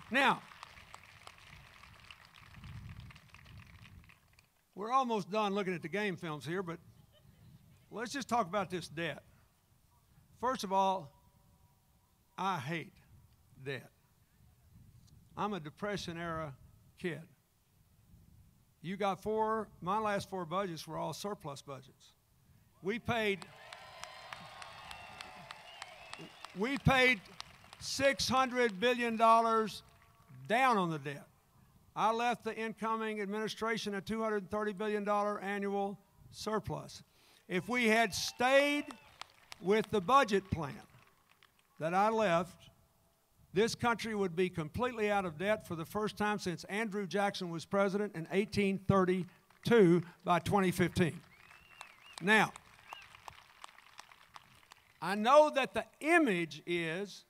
Now, we're almost done looking at the game films here, but let's just talk about this debt. First of all, I hate debt. I'm a Depression-era kid. You got my last 4 budgets were all surplus budgets. We paid $600 billion down on the debt. I left the incoming administration a $230 billion annual surplus. If we had stayed with the budget plan that I left, this country would be completely out of debt for the first time since Andrew Jackson was president in 1832 by 2015. Now, I know that the image is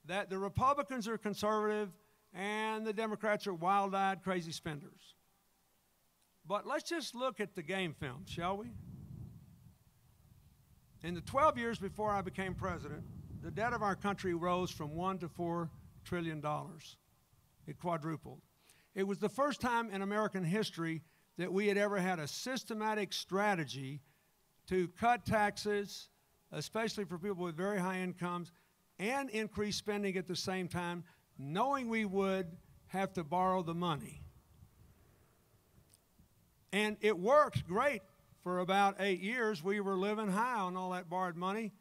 that the Republicans are conservative and the Democrats are wild-eyed, crazy spenders. But let's just look at the game film, shall we? In the 12 years before I became president, the debt of our country rose from $1 to $4 trillion. It quadrupled. It was the first time in American history that we had ever had a systematic strategy to cut taxes, especially for people with very high incomes, and increase spending at the same time, knowing we would have to borrow the money. And it worked great for about 8 years. We were living high on all that borrowed money.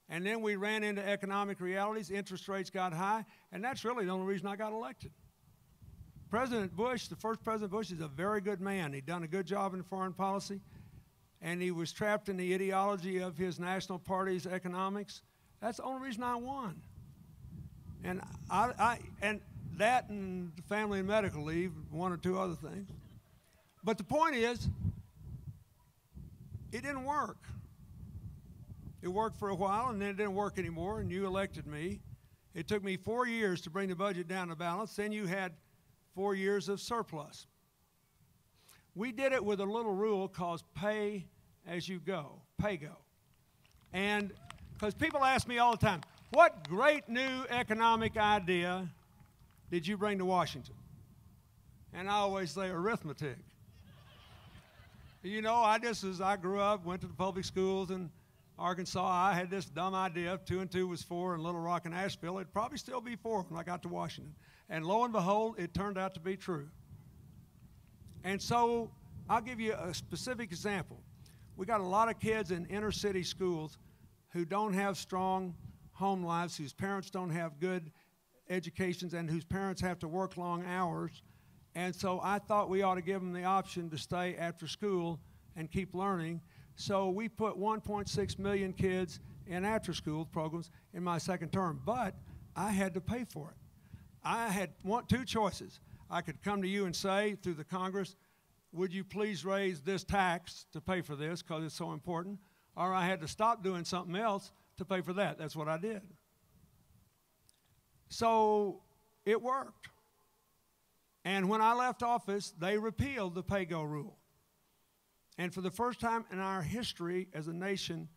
And then we ran into economic realities, interest rates got high, and that's really the only reason I got elected. President Bush, the first President Bush, is a very good man. He'd done a good job in foreign policy, and he was trapped in the ideology of his national party's economics. That's the only reason I won. And and that and family and medical leave, 1 or 2 other things. But the point is, it didn't work. It worked for a while, and then it didn't work anymore, and you elected me. It took me 4 years to bring the budget down to balance. Then you had 4 years of surplus. We did it with a little rule called pay as you go, pay-go. And because people ask me all the time, what great new economic idea did you bring to Washington? And I always say arithmetic. You know, as I grew up, went to the public schools in Arkansas, I had this dumb idea of 2 and 2 was 4 in Little Rock and Asheville. It'd probably still be 4 when I got to Washington. And lo and behold, it turned out to be true. And so I'll give you a specific example. We got a lot of kids in inner city schools who don't have strong home lives, whose parents don't have good educations, and whose parents have to work long hours. And so I thought we ought to give them the option to stay after school and keep learning. So we put 1.6 million kids in after-school programs in my second term, but I had to pay for it. I had 2 choices. I could come to you and say, through the Congress, would you please raise this tax to pay for this because it's so important, or I had to stop doing something else to pay for that. That's what I did. So it worked. And when I left office, they repealed the pay-go rule. And for the first time in our history as a nation,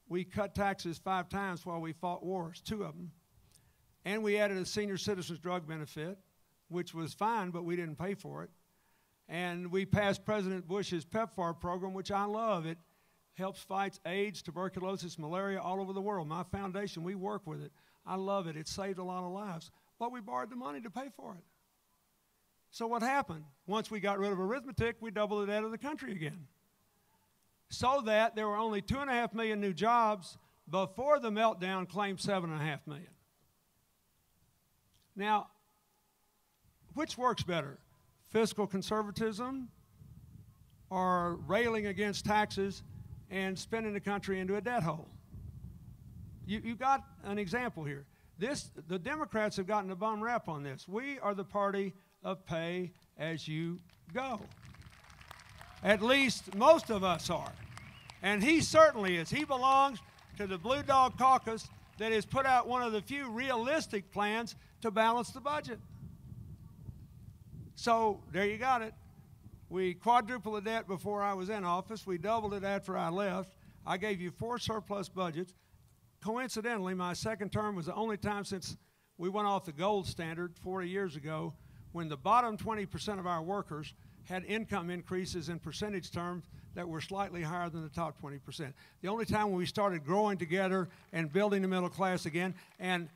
we cut taxes 5 times while we fought wars, 2 of them. And we added a senior citizens drug benefit, which was fine, but we didn't pay for it. And we passed President Bush's pt4 program, which I love. It helps fight AIDS, tuberculosis, malaria all over the world. My foundation, we work with it. I love it. It saved a lot of lives. But we borrowed the money to pay for it. So what happened? Once we got rid of arithmetic, we doubled the debt of the country again. So that there were only 2.5 million new jobs before the meltdown claimed 7.5 million. Now, which works better? Fiscal conservatism or railing against taxes and spending the country into a debt hole? You got an example here. The Democrats have gotten a bum rap on this. We are the party of pay as you go. At least most of us are. And he certainly is. He belongs to the Blue Dog Caucus that has put out one of the few realistic plans to balance the budget. So there you got it. We quadrupled the debt before I was in office. We doubled it after I left. I gave you 4 surplus budgets. Coincidentally, my second term was the only time since we went off the gold standard 40 years ago when the bottom 20% of our workers had income increases in percentage terms that were slightly higher than the top 20%. The only time when we started growing together and building the middle class again, and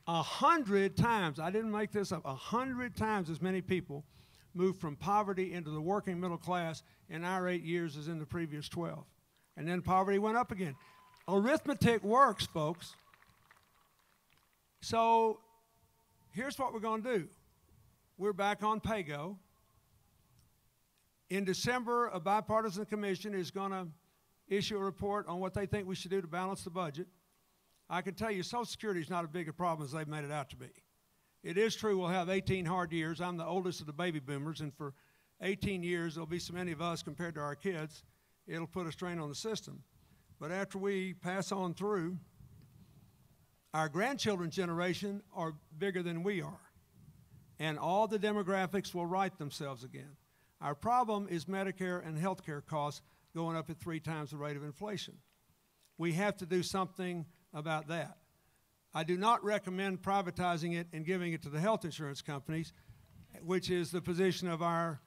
100 times, I didn't make this up, 100 times as many people moved from poverty into the working middle class in our 8 years as in the previous 12. And then poverty went up again. Arithmetic works, folks. So here's what we're going to do. We're back on pay-go. In December, a bipartisan commission is going to issue a report on what they think we should do to balance the budget. I can tell you Social Security is not as big a problem as they've made it out to be. It is true we'll have 18 hard years. I'm the oldest of the baby boomers, and for 18 years there'll be so many of us compared to our kids, it'll put a strain on the system. But after we pass on through, our grandchildren's generation are bigger than we are, and all the demographics will right themselves again. Our problem is Medicare and health care costs going up at 3 times the rate of inflation. We have to do something about that. I do not recommend privatizing it and giving it to the health insurance companies, which is the position of our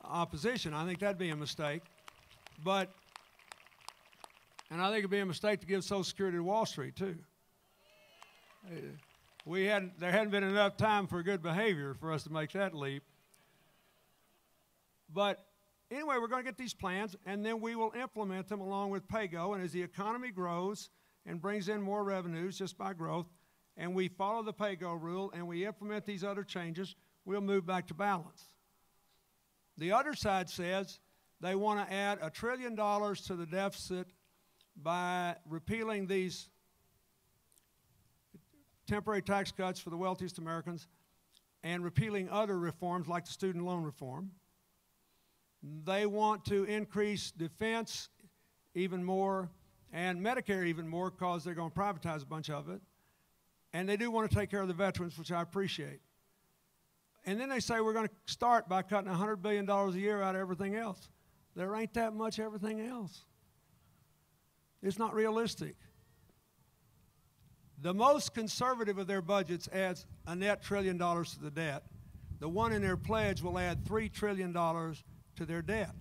opposition. I think that'd be a mistake. And I think it'd be a mistake to give Social Security to Wall Street, too. There hadn't been enough time for good behavior for us to make that leap. But anyway, we're going to get these plans, and then we will implement them along with pay-go. And as the economy grows and brings in more revenues just by growth, and we follow the pay-go rule, and we implement these other changes, we'll move back to balance. The other side says they want to add $1 trillion to the deficit by repealing these temporary tax cuts for the wealthiest Americans and repealing other reforms like the student loan reform. They want to increase defense even more and Medicare even more because they're going to privatize a bunch of it. And they do want to take care of the veterans, which I appreciate. And then they say we're going to start by cutting $100 billion a year out of everything else. There ain't that much everything else. It's not realistic. The most conservative of their budgets adds a net $1 trillion to the debt. The one in their pledge will add $3 trillion to their debt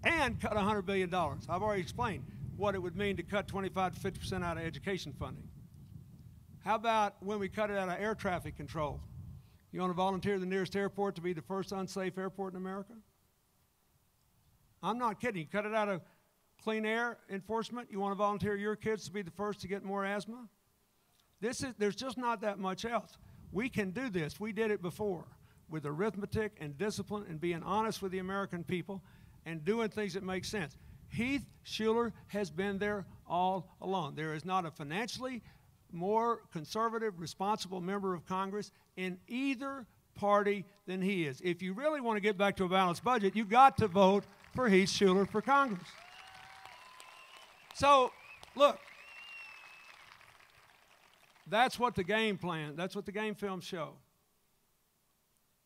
and cut $100 billion. I've already explained what it would mean to cut 25 to 50% out of education funding. How about when we cut it out of air traffic control? You want to volunteer the nearest airport to be the first unsafe airport in America? I'm not kidding. You cut it out of clean air enforcement. You want to volunteer your kids to be the first to get more asthma? There's just not that much else. We can do this. We did it before with arithmetic and discipline and being honest with the American people and doing things that make sense. Heath Shuler has been there all along. There is not a financially more conservative, responsible member of Congress in either party than he is. If you really want to get back to a balanced budget, you've got to vote for Heath Shuler for Congress. So, look, that's what the game plan, that's what the game films show.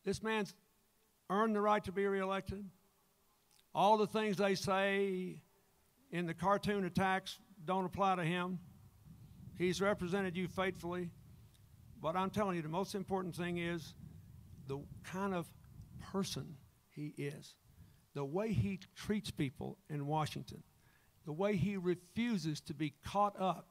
This man's earned the right to be reelected. All the things they say in the cartoon attacks don't apply to him. He's represented you faithfully. But I'm telling you, the most important thing is the kind of person he is, the way he treats people in Washington, the way he refuses to be caught up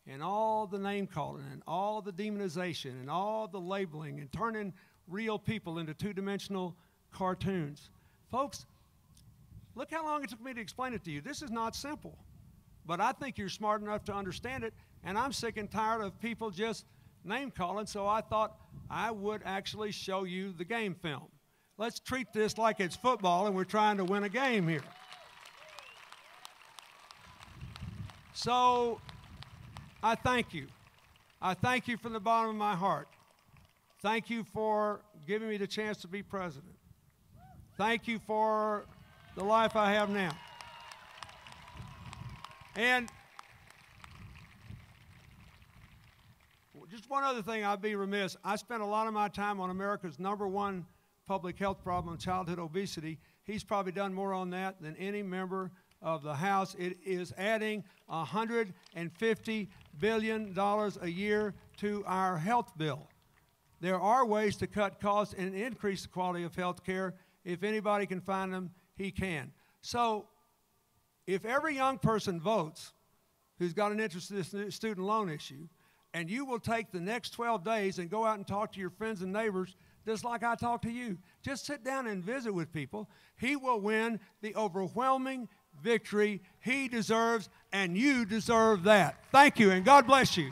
in all the name-calling and all the demonization and all the labeling and turning real people into two-dimensional cartoons. Folks, look how long it took me to explain it to you. This is not simple, but I think you're smart enough to understand it, and I'm sick and tired of people just name-calling, so I thought I would actually show you the game film. Let's treat this like it's football and we're trying to win a game here. So, I thank you. I thank you from the bottom of my heart. Thank you for giving me the chance to be president. Thank you for the life I have now. And just one other thing, I'd be remiss. I spent a lot of my time on America's #1 public health problem, childhood obesity. He's probably done more on that than any member of the House. It is adding $150 billion a year to our health bill. There are ways to cut costs and increase the quality of health care. If anybody can find them, he can. So if every young person votes who's got an interest in this student loan issue, and you will take the next 12 days and go out and talk to your friends and neighbors just like I talk to you. Just sit down and visit with people. He will win the overwhelming victory he deserves, and you deserve that. Thank you, and God bless you.